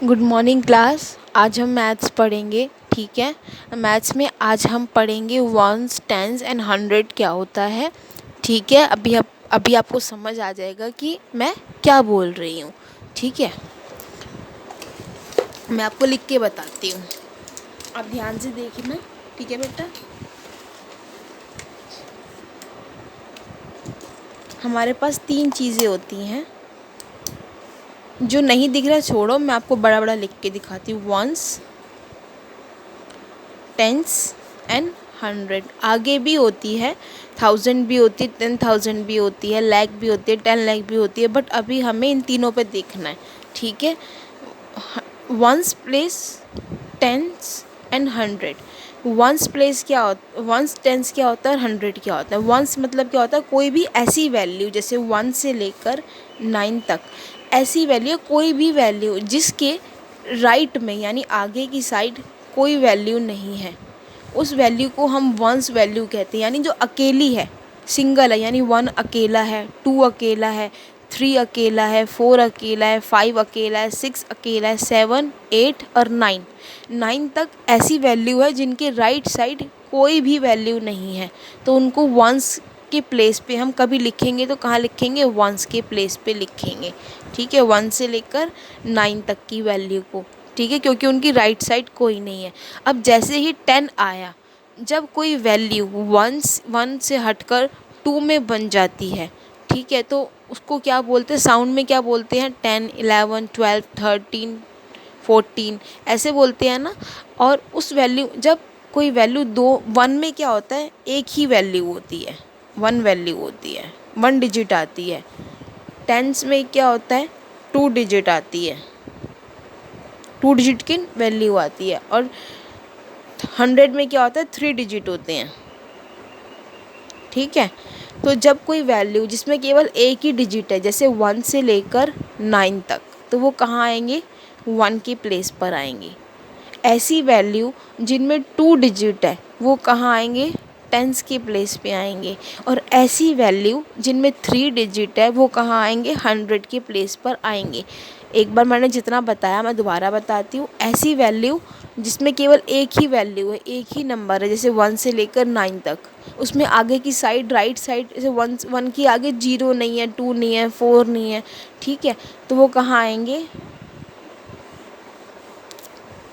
Good morning class. आज हम maths पढ़ेंगे, ठीक है। मैथ्स में आज हम पढ़ेंगे वंस, टेंस एंड हंड्रेड क्या होता है, ठीक है। अभी आपको समझ आ जाएगा कि मैं क्या बोल रही हूँ, ठीक है। मैं आपको लिख के बताती हूँ, आप ध्यान से देखना, ठीक है बेटा। हमारे पास तीन चीज़ें होती हैं, जो नहीं दिख रहा छोड़ो, मैं आपको बड़ा बड़ा लिख के दिखाती हूँ। Ones, tens and hundred. आगे भी होती है, 1000 भी होती है, 10,000 भी होती है, लाख भी होती है, 10 लाख भी होती है, बट अभी हमें इन तीनों पे देखना है, ठीक है। Ones place, tens and hundred. Ones place क्या होता, वंस टेंस क्या होता है, हंड्रेड क्या होता है। वंस मतलब क्या होता है, कोई भी ऐसी वैल्यू, जैसे 1 से लेकर 9 तक ऐसी वैल्यू, कोई भी वैल्यू जिसके राइट में यानी आगे की साइड कोई वैल्यू नहीं है, उस वैल्यू को हम वंस वैल्यू कहते हैं। यानी जो अकेली है, सिंगल है, यानी 1 अकेला है, 2 अकेला है, 3 अकेला है, 4 अकेला है, 5 अकेला है, 6 अकेला है, 7, 8 और 9 तक ऐसी वैल्यू है जिनके राइट साइड कोई भी वैल्यू नहीं है, तो उनको वंस के प्लेस पे हम कभी लिखेंगे तो कहाँ लिखेंगे, वंस के प्लेस पे लिखेंगे, ठीक है। 1 से लेकर 9 तक की वैल्यू को, ठीक है, क्योंकि उनकी राइट साइड कोई नहीं है। अब जैसे ही 10 आया, जब कोई वैल्यू 1 से हटकर 2 में बन जाती है, ठीक है, तो उसको क्या बोलते हैं, साउंड में क्या बोलते हैं, 10, 11, 12, 13, 14 ऐसे बोलते हैं ना। और उस वैल्यू, जब कोई वैल्यू 1 में क्या होता है, एक ही वैल्यू होती है, 1 वैल्यू होती है, 1 डिजिट आती है। टेंस में क्या होता है, 2 डिजिट आती है, 2 डिजिट की वैल्यू आती है। और 100 में क्या होता है, 3 डिजिट होते हैं, ठीक है। तो जब कोई वैल्यू जिसमें केवल एक ही डिजिट है, जैसे 1 से लेकर 9 तक, तो वो कहाँ आएंगे, 1 के प्लेस पर आएंगे। ऐसी वैल्यू जिनमें 2 डिजिट है, वो कहाँ आएंगे, टेंस के प्लेस पे आएंगे। और ऐसी वैल्यू जिनमें 3 डिजिट है, वो कहाँ आएंगे, 100 के प्लेस पर आएंगे। एक बार मैंने जितना बताया मैं दोबारा बताती हूँ। ऐसी वैल्यू जिसमें केवल एक ही वैल्यू है, एक ही नंबर है, जैसे 1 से लेकर 9 तक, उसमें आगे की साइड, राइट साइड, जैसे 1 की आगे 0 नहीं है, 2 नहीं है, 4 नहीं है, ठीक है, तो वो कहाँ आएंगे,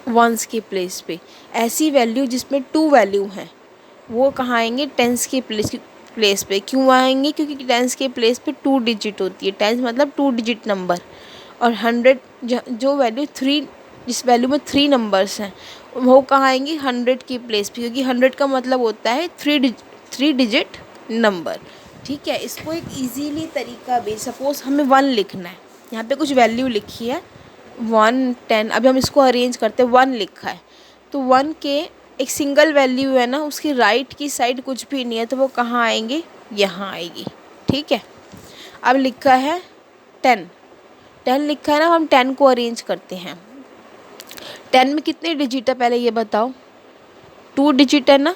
वंस के प्लेस पे। ऐसी वैल्यू जिसमें 2 वैल्यू हैं, वो कहाँ आएंगे, टेंस के प्लेस पे। क्यों आएंगे, क्योंकि टेंस के प्लेस पे 2 डिजिट होती है, टेंस मतलब 2 डिजिट नंबर। और 100 जो वैल्यू 3, जिस वैल्यू में 3 नंबर्स हैं, वो कहाँ आएंगी, 100 की प्लेस पे, क्योंकि 100 का मतलब होता है 3 डिजिट नंबर, ठीक है। इसको एक इजीली तरीका भी, सपोज़ हमें 1 लिखना है, यहाँ पे कुछ वैल्यू लिखी है 1, 10, अभी हम इसको अरेंज करते हैं। 1 लिखा है, तो 1 के एक सिंगल वैल्यू है ना, उसकी राइट की साइड कुछ भी नहीं है, तो वो कहाँ आएंगे, यहाँ आएगी, ठीक है। अब लिखा है 10, 10 लिखा है ना, हम 10 को अरेंज करते हैं। 10 में कितने डिजिट है पहले ये बताओ, 2 डिजिट है ना,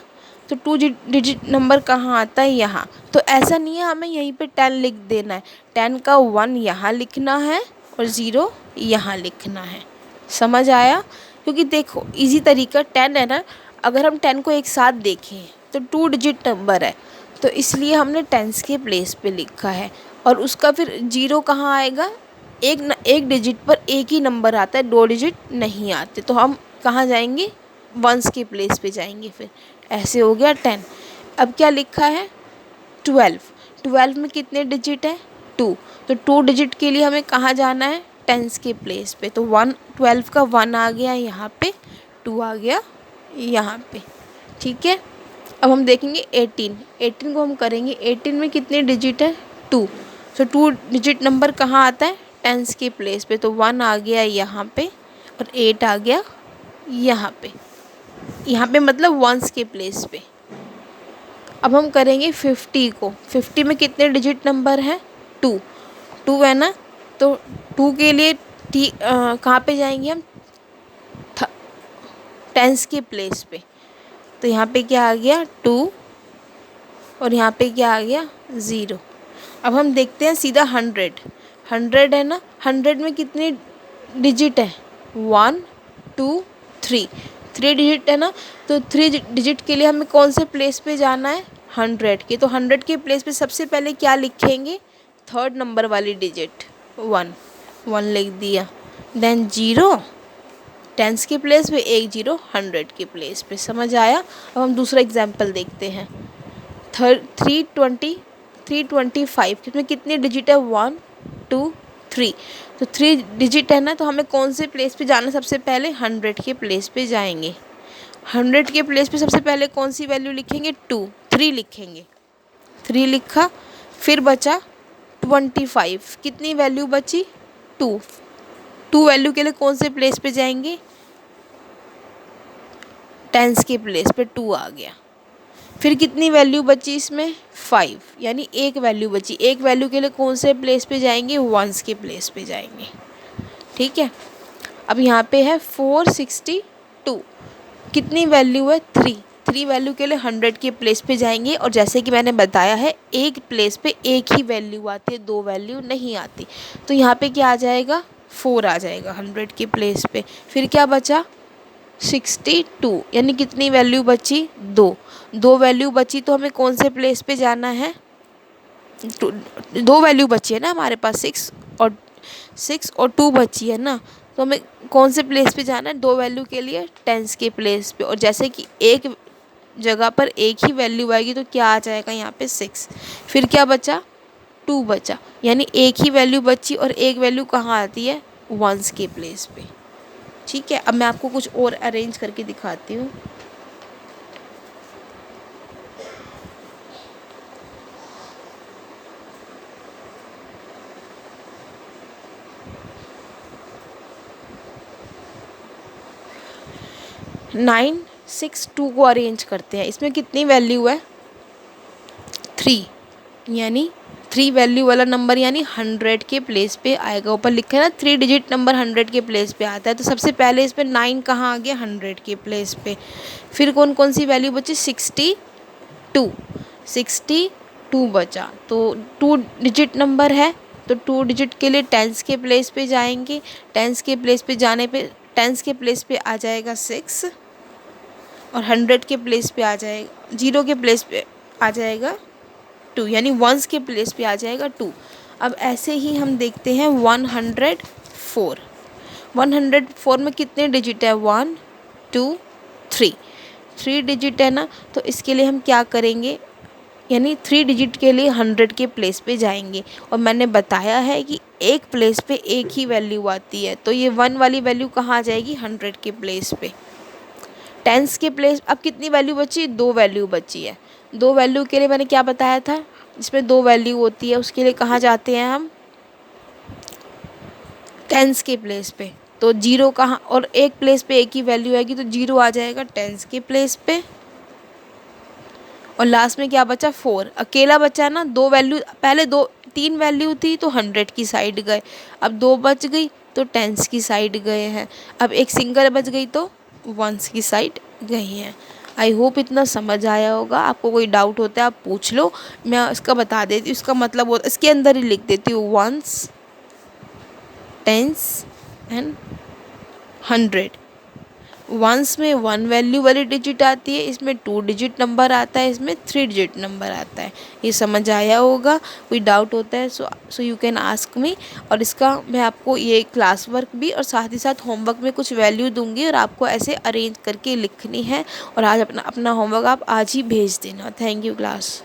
तो 2 डिजिट नंबर कहाँ आता है, यहाँ। तो ऐसा नहीं है हमें यहीं पे 10 लिख देना है, 10 का 1 यहाँ लिखना है और 0 यहाँ लिखना है, समझ आया। क्योंकि देखो इजी तरीका 10 है ना, अगर हम 10 को एक साथ देखें तो 2 डिजिट नंबर है, तो इसलिए हमने टेंस के प्लेस पे लिखा है। और उसका फिर 0 कहाँ आएगा, एक डिजिट पर एक ही नंबर आता है, 2 डिजिट नहीं आते, तो हम कहाँ जाएंगे, वंस के प्लेस पे जाएंगे। फिर ऐसे हो गया 10। अब क्या लिखा है 12, 12 में कितने डिजिट है, 2, तो 2 डिजिट के लिए हमें कहाँ जाना है, टेंस के प्लेस पे। तो 12 का 1 आ गया यहाँ पे, 2 आ गया यहाँ पे, ठीक है। अब हम देखेंगे 18 को हम करेंगे, 18 में कितने डिजिट है, 2, तो 2 डिजिट नंबर कहाँ आता है, टेंस के प्लेस पे, तो 1 आ गया यहाँ पे और 8 आ गया यहाँ पे, यहाँ पे मतलब वंस के प्लेस पे। अब हम करेंगे 50 को, 50 में कितने डिजिट नंबर है, 2, 2 है ना, तो 2 के लिए कहाँ पे जाएंगे हम, टेंस के प्लेस पे, तो यहाँ पे क्या आ गया 2 और यहाँ पे क्या आ गया 0। अब हम देखते हैं सीधा 100 है ना, 100 में कितने डिजिट है, 1 2 3, 3 डिजिट है ना, तो 3 डिजिट के लिए हमें कौन से प्लेस पे जाना है, 100 के। तो 100 के प्लेस पे सबसे पहले क्या लिखेंगे, थर्ड नंबर वाली डिजिट 1, 1 लिख दिया। देन 0 टेंस के प्लेस पे, एक 0 100 के प्लेस पे। समझ आया। अब हम दूसरा एग्जाम्पल देखते हैं। 325 इसमें कितनी डिजिट है, 1 2 3, तो 3 डिजिट है ना, तो हमें कौन से प्लेस पे जाना, सबसे पहले 100 के प्लेस पे जाएंगे। 100 के प्लेस पे सबसे पहले कौन सी वैल्यू लिखेंगे, 2, 3 लिखेंगे। 3 लिखा, फिर बचा 25, कितनी वैल्यू बची, 2, 2 वैल्यू के लिए कौन से प्लेस पे जाएंगे, टेंस के प्लेस पे 2 आ गया। फिर कितनी वैल्यू बची इसमें, 5, यानी एक वैल्यू बची। एक वैल्यू के लिए कौन से प्लेस पे जाएंगे, वंस के प्लेस पे जाएंगे। ठीक है। अब यहाँ पे है 462, कितनी वैल्यू है, 3, 3 वैल्यू के लिए 100 के प्लेस पे जाएंगे। और जैसे कि मैंने बताया है, एक प्लेस पे एक ही वैल्यू आती है, 2 वैल्यू नहीं आती। तो यहाँ पे क्या आ जाएगा, 4 आ जाएगा 100 के प्लेस पे। फिर क्या बचा, 62, यानी कितनी वैल्यू बची, 2, 2 वैल्यू बची। तो हमें कौन से प्लेस पे जाना है, 2 वैल्यू बची है ना हमारे पास, 6 और 2 बची है ना, तो हमें कौन से प्लेस पे जाना है, 2 वैल्यू के लिए टेंस के प्लेस पे। और जैसे कि एक जगह पर एक ही वैल्यू आएगी, तो क्या आ जाएगा यहाँ पे, 6। फिर क्या बचा, 2 बचा, यानी एक ही वैल्यू बची। और एक वैल्यू कहाँ आती है, वंस के प्लेस पे। ठीक है। अब मैं आपको कुछ और अरेंज करके दिखाती हूँ। नाइन 6 2 को अरेंज करते हैं। इसमें कितनी वैल्यू है, 3, यानी 3 वैल्यू वाला नंबर यानी 100 के प्लेस पे आएगा। ऊपर लिखा है ना 3 डिजिट नंबर 100 के प्लेस पे आता है, तो सबसे पहले इस पर 9 कहाँ आ गया, 100 के प्लेस पे। फिर कौन कौन सी वैल्यू बची, 62 बचा। तो 2 डिजिट नंबर है, तो 2 डिजिट के लिए टेंस के प्लेस पे जाएंगे। टेंस के प्लेस पे जाने पे टेंस के प्लेस पे आ जाएगा 6, और 100 के प्लेस पे आ जाएगा, 0 के प्लेस पे आ जाएगा 2, यानी वंस के प्लेस पे आ जाएगा 2। अब ऐसे ही हम देखते हैं 104। 104 में कितने डिजिट है, 1 2 3, 3 डिजिट है ना, तो इसके लिए हम क्या करेंगे, यानी 3 डिजिट के लिए 100 के प्लेस पे जाएंगे। और मैंने बताया है कि एक प्लेस पे एक ही वैल्यू आती है, तो ये 1 वाली वैल्यू कहाँ आ जाएगी, 100 के प्लेस पे। टेंस के प्लेस, अब कितनी वैल्यू बची, 2 वैल्यू बची है। 2 वैल्यू के लिए मैंने क्या बताया था, जिसमें 2 वैल्यू होती है उसके लिए कहाँ जाते हैं हम, टेंस के प्लेस पे। तो 0 कहाँ, और एक प्लेस पे एक ही वैल्यू आएगी, तो 0 आ जाएगा टेंस के प्लेस पे। और लास्ट में क्या बचा, 4 अकेला बचा ना। 2 वैल्यू, पहले 3 वैल्यू थी तो 100 की साइड गए, अब 2 बच गई तो टेंस की साइड गए हैं। अब एक सिंगल बच गई तो वंस की साइड गई हैं। आई होप इतना समझ आया होगा। आपको कोई डाउट होता है आप पूछ लो, मैं इसका बता देती हूँ। इसका मतलब इसके अंदर ही लिख देती हूँ, वंस, टेंस एंड 100। वंस में 1 वैल्यू वाली डिजिट आती है, इसमें 2 डिजिट नंबर आता है, इसमें 3 डिजिट नंबर आता है। ये समझ आया होगा। कोई डाउट होता है so you can ask me. और इसका मैं आपको ये क्लास वर्क भी और साथ ही साथ होमवर्क में कुछ वैल्यू दूंगी, और आपको ऐसे अरेंज करके लिखनी है। और आज अपना होमवर्क आप आज ही भेज देना। Thank you class.